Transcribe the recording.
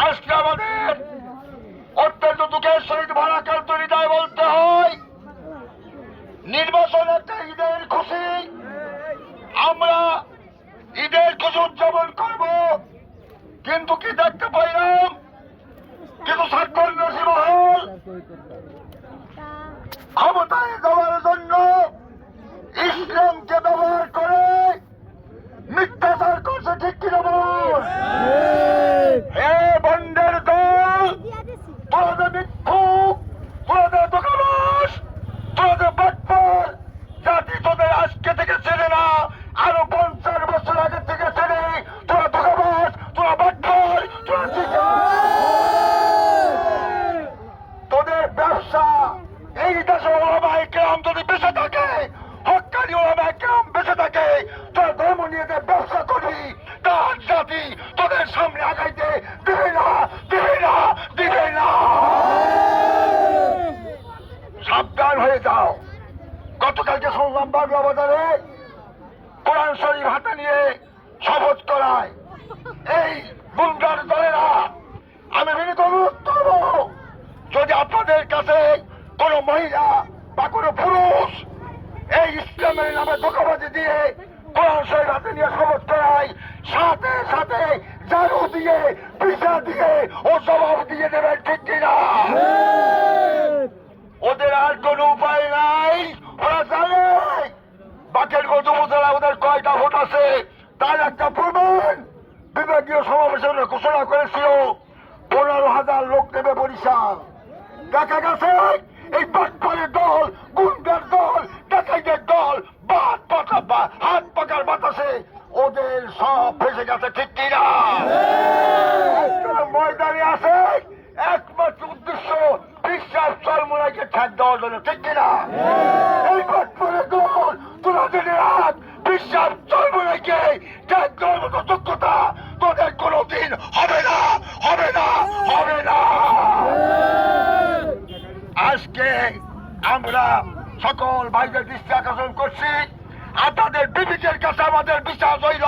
আজকে আমাদের অত্যন্ত দুঃখের সহিত ভারাক্রান্ত হৃদয় বলতে হয়, নির্বাচন একটা ঈদের খুশি, আমরা ঈদের খুশি উদযাপন করব, কিন্তু কি দেখতে পাইলাম কিছু স্বার্থন্বেষী মহল ক্ষমতায় যাওয়ার জন্য ইসলামকে ব্যবহার করে মিথ্যাচার করছে। ঠিক কিনা বল? হে বন্ডের দল, তোদের মিথ্যুক, তোদের দোকাবাস, তোদের বাটপার, জাতি তোদের আজকে থেকে চেনে না, আরো 50 বছর আগে থেকে চেনে। তোরা দোকাবাস, তোরা বাটপার, তোরা তোদের ব্যবসা এই দেশে ওলামায়ে কেরাম যদি বেঁচে থাকে, হক্কানি ওলামায়ে কেরাম বেঁচে থাকে, তোরা ধর্ম নিয়ে যে ব্যবসা করবি, তার জাতি তোদের সামনে আগাইতে দিবে না, দিবে না, দিবে না। সাবধান হয়ে যাও। গতকালকে শুনলাম বাংলা বাজারে কোরআন শরীফ হাতে নিয়ে শপথ করায় এই গুন্ডার দলেরা। আমি বিনীত অনুরোধ করব, যদি আপনাদের কাছে কোনো মহিলা বা কোনো পুরুষ এই ইসলামের নামে ধোঁকাবাজি দিয়ে কোরআন শরীফ হাতে নিয়ে শপথ করায়, সাথে সাথে জারু দিয়ে, পিঠা দিয়ে ও জবাব দিয়ে দেবেন। ঠিক কিনা? ওদের আর কোনো উপায় নাই। ওরা জানে বাকের গত উপজেলা ওদের কয়টা ভোট আছে তার একটা প্রমাণ বিভাগীয় সমাবেশে ঘোষণা করেছিল 15,000 লোক নেবে বরিশাল। দেখা গেছে এই বাটপাড়ের দল, গুন্ডার দল, ডাকাইদের দল হাত পাকার বাতাসে ওদের সব ফেসে গেছে। ঠিক কিনা? ময়দানে আছে একমাত্র উদ্দেশ্য বিশ্বাস চরমোনাইকে ঠেক দেওয়ার জন্য। ঠিক কিনা? এই বাটপাড়ের দল, তোরা জেনে রাখ, বিশ্বাস চরমোনাইকে ঠেক দেওয়ার মতো যোগ্যতা তোদের কোনোদিন হবে না, হবে না, হবে না। আজকে আমরা সকল ভাইদের দৃষ্টি আকর্ষণ করছি, আপনাদের বিবেকের কাছে আমাদের বিশ্বাস হইল